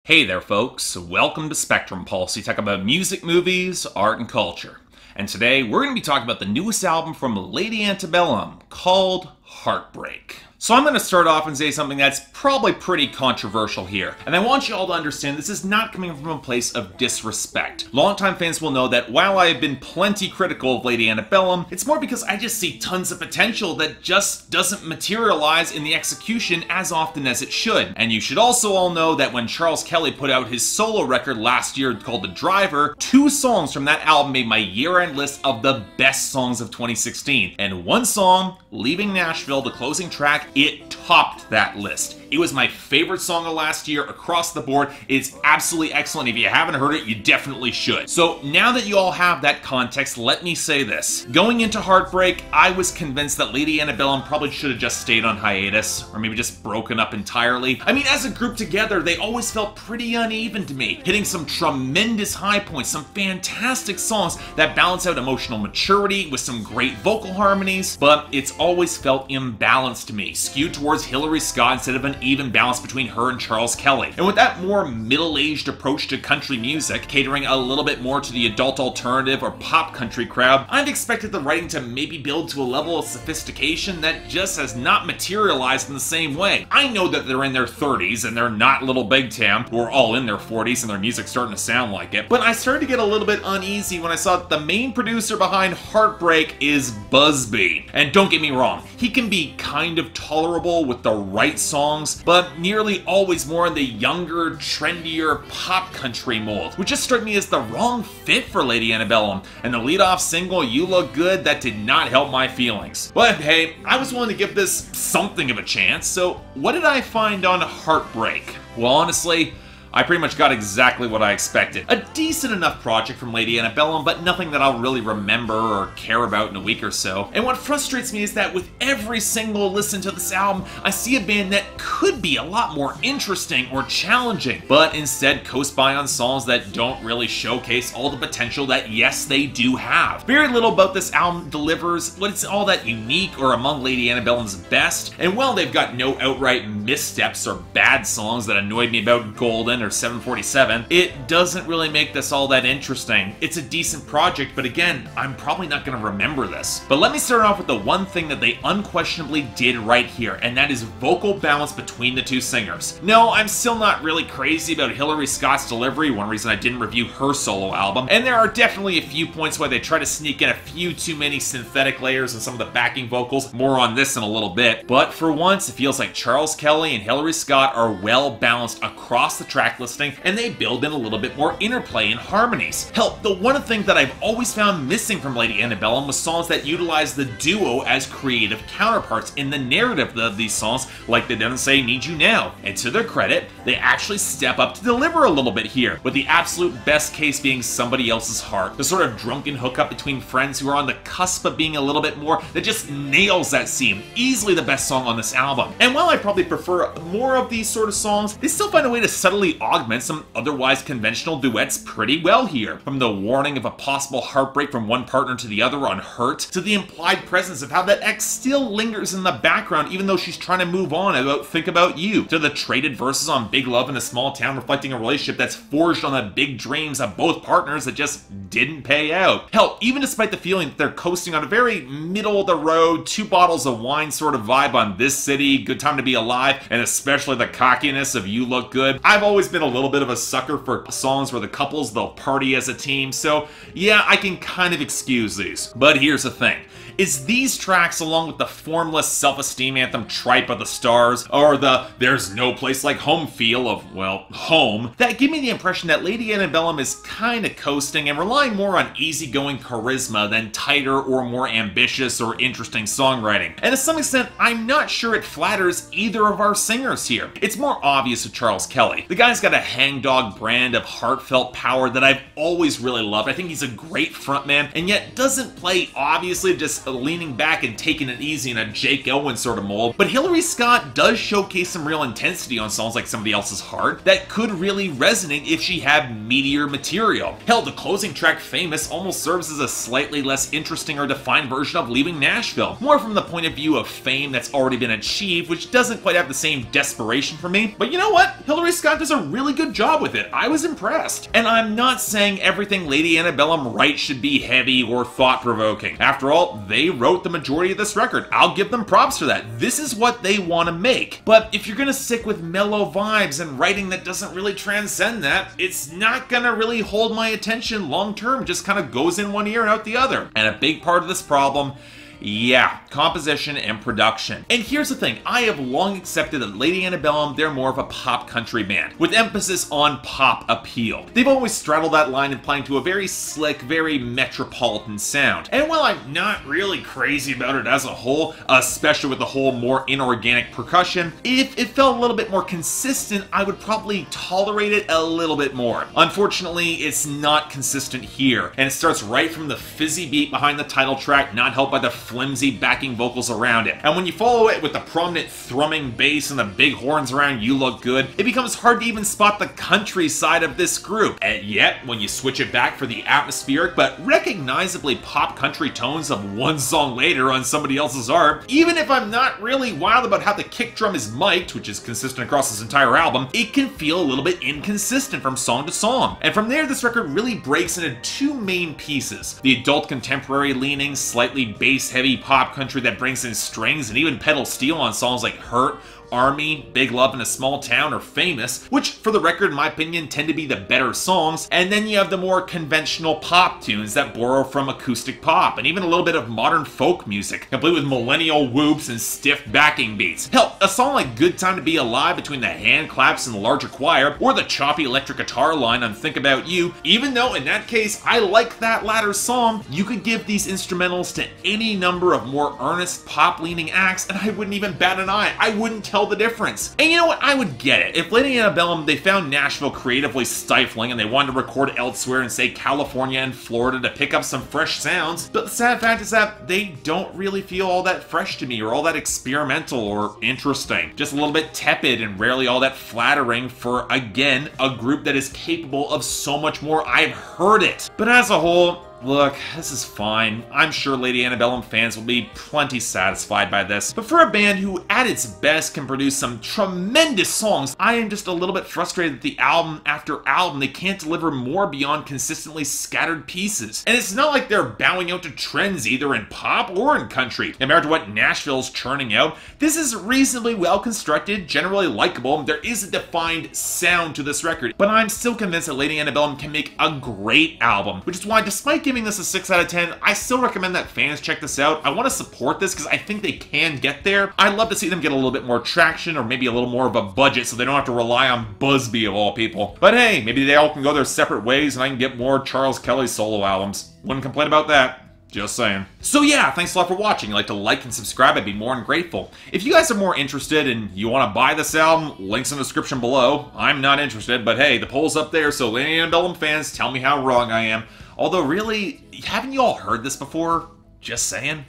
Hey there folks, welcome to Spectrum Pulse. We talk about music, movies, art, and culture. And today we're going to be talking about the newest album from Lady Antebellum called Heartbreak. So I'm going to start off and say something that's probably pretty controversial here. And I want you all to understand this is not coming from a place of disrespect. Longtime fans will know that while I have been plenty critical of Lady Antebellum, it's more because I just see tons of potential that just doesn't materialize in the execution as often as it should. And you should also all know that when Charles Kelly put out his solo record last year called The Driver, 2 songs from that album made my year-end list of the best songs of 2016. And one song, Leaving Nashville, the closing track, it topped that list. It was my favorite song of last year across the board. It's absolutely excellent. If you haven't heard it, you definitely should. So now that you all have that context, let me say this. Going into Heartbreak, I was convinced that Lady Antebellum probably should have just stayed on hiatus, or maybe just broken up entirely. I mean, as a group together, they always felt pretty uneven to me, hitting some tremendous high points, some fantastic songs that balance out emotional maturity with some great vocal harmonies, but it's always felt imbalanced to me, skewed towards Hillary Scott instead of an even balance between her and Charles Kelly. And with that more middle-aged approach to country music, catering a little bit more to the adult alternative or pop country crowd, I've expected the writing to maybe build to a level of sophistication that just has not materialized in the same way. I know that they're in their 30s and they're not Little Big Town, who are all in their 40s and their music's starting to sound like it, but I started to get a little bit uneasy when I saw that the main producer behind Heartbreak is Busby. And don't get me wrong, he can be kind of tolerable with the right songs, but nearly always more in the younger, trendier pop country mold, which just struck me as the wrong fit for Lady Antebellum, and the lead-off single, You Look Good, that did not help my feelings. But hey, I was willing to give this something of a chance, so what did I find on Heartbreak? Well, honestly, I pretty much got exactly what I expected. A decent enough project from Lady Antebellum, but nothing that I'll really remember or care about in a week or so. And what frustrates me is that with every single listen to this album, I see a band that could be a lot more interesting or challenging, but instead coast by on songs that don't really showcase all the potential that, yes, they do have. Very little about this album delivers what's all that unique or among Lady Antebellum's best, and while they've got no outright missteps or bad songs that annoyed me about Golden or 747, it doesn't really make this all that interesting. It's a decent project, but again, I'm probably not going to remember this. But let me start off with the one thing that they unquestionably did right here, and that is vocal balance between the 2 singers. No, I'm still not really crazy about Hillary Scott's delivery, one reason I didn't review her solo album, and there are definitely a few points where they try to sneak in a few too many synthetic layers and some of the backing vocals, more on this in a little bit, but for once, it feels like Charles Kelly and Hillary Scott are well balanced across the track listing, and they build in a little bit more interplay and harmonies. Hell, the one thing that I've always found missing from Lady Antebellum was songs that utilize the duo as creative counterparts in the narrative of these songs, like they didn't say Need You Now. And to their credit, they actually step up to deliver a little bit here, with the absolute best case being Somebody Else's Heart, the sort of drunken hookup between friends who are on the cusp of being a little bit more, that just nails that scene. Easily the best song on this album. And while I probably prefer more of these sort of songs, they still find a way to subtly augment some otherwise conventional duets pretty well here. From the warning of a possible heartbreak from one partner to the other on Hurt, to the implied presence of how that ex still lingers in the background even though she's trying to move on about Think About You, to the traded verses on Big Love in a Small Town reflecting a relationship that's forged on the big dreams of both partners that just didn't pay out. Hell, even despite the feeling that they're coasting on a very middle-of-the-road, 2 bottles of wine sort of vibe on This City, Good Time to Be Alive, and especially the cockiness of You Look Good, I've always been a little bit of a sucker for songs where the couples, they'll party as a team, so yeah, I can kind of excuse these. But here's the thing. Is these tracks, along with the formless self-esteem anthem Tripe of the Stars, or the There's No Place Like Home feel of, well, home, that give me the impression that Lady Antebellum is kind of coasting and relying more on easygoing charisma than tighter or more ambitious or interesting songwriting. And to some extent, I'm not sure it flatters either of our singers here. It's more obvious with Charles Kelly. The guy's got a hangdog brand of heartfelt power that I've always really loved. I think he's a great frontman, and yet doesn't play obviously just leaning back and taking it easy in a Jake Owen sort of mold, but Hillary Scott does showcase some real intensity on songs like Somebody Else's Heart that could really resonate if she had meatier material. Hell, the closing track, Famous, almost serves as a slightly less interesting or defined version of Leaving Nashville, more from the point of view of fame that's already been achieved, which doesn't quite have the same desperation for me. But you know what? Hillary Scott does a really good job with it. I was impressed. And I'm not saying everything Lady Antebellum writes should be heavy or thought-provoking. After all, they wrote the majority of this record. I'll give them props for that. This is what they want to make. But if you're gonna stick with mellow vibes and writing that doesn't really transcend that, it's not gonna really hold my attention long-term. Just kind of goes in one ear and out the other. And a big part of this problem, yeah, composition and production. And here's the thing, I have long accepted that Lady Antebellum, they're more of a pop country band, with emphasis on pop appeal. They've always straddled that line, implying to a very slick, very metropolitan sound. And while I'm not really crazy about it as a whole, especially with the whole more inorganic percussion, if it felt a little bit more consistent, I would probably tolerate it a little bit more. Unfortunately, it's not consistent here, and it starts right from the fizzy beat behind the title track, not helped by the flimsy backing vocals around it. And when you follow it with the prominent thrumming bass and the big horns around You Look Good, it becomes hard to even spot the country side of this group. And yet, when you switch it back for the atmospheric but recognizably pop country tones of one song later on Somebody Else's Heart, even if I'm not really wild about how the kick drum is mic'd, which is consistent across this entire album, it can feel a little bit inconsistent from song to song. And from there, this record really breaks into two main pieces. The adult contemporary leaning, slightly bass-heavy pop country that brings in strings and even pedal steel on songs like Hurt, Army, Big Love in a Small Town, or Famous, which, for the record, in my opinion, tend to be the better songs. And then you have the more conventional pop tunes that borrow from acoustic pop, and even a little bit of modern folk music, complete with millennial whoops and stiff backing beats. Hell, a song like Good Time to Be Alive between the hand claps and the larger choir, or the choppy electric guitar line on Think About You, even though in that case I like that latter song, you could give these instrumentals to any number of more earnest pop-leaning acts, and I wouldn't even bat an eye. I wouldn't tell the difference. And you know what? I would get it. If Lady Antebellum, they found Nashville creatively stifling and they wanted to record elsewhere in, say, California and Florida to pick up some fresh sounds, but the sad fact is that they don't really feel all that fresh to me or all that experimental or interesting. Just a little bit tepid and rarely all that flattering for, again, a group that is capable of so much more. I've heard it. But as a whole, look, this is fine. I'm sure Lady Antebellum fans will be plenty satisfied by this. But for a band who, at its best, can produce some tremendous songs, I am just a little bit frustrated that the album after album, they can't deliver more beyond consistently scattered pieces. And it's not like they're bowing out to trends either in pop or in country. Compared to what Nashville's churning out, this is reasonably well constructed, generally likable, and there is a defined sound to this record. But I'm still convinced that Lady Antebellum can make a great album, which is why, despite giving this a 6 out of 10, I still recommend that fans check this out. I want to support this because I think they can get there. I'd love to see them get a little bit more traction or maybe a little more of a budget so they don't have to rely on Busby of all people. But hey, maybe they all can go their separate ways and I can get more Charles Kelly solo albums. Wouldn't complain about that. Just saying. So yeah, thanks a lot for watching. If you'd like to like and subscribe, I'd be more than grateful. If you guys are more interested and you want to buy this album, links in the description below. I'm not interested, but hey, the poll's up there, so Lady Antebellum fans, tell me how wrong I am. Although really, haven't you all heard this before? Just saying.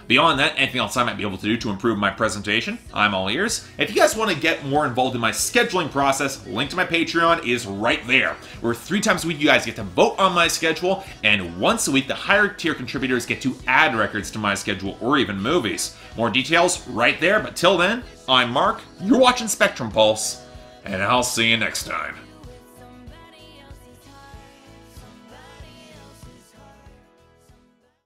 Beyond that, anything else I might be able to do to improve my presentation, I'm all ears. If you guys want to get more involved in my scheduling process, link to my Patreon is right there, where 3 times a week you guys get to vote on my schedule, and once a week the higher tier contributors get to add records to my schedule or even movies. More details right there, but till then, I'm Mark, you're watching Spectrum Pulse, and I'll see you next time.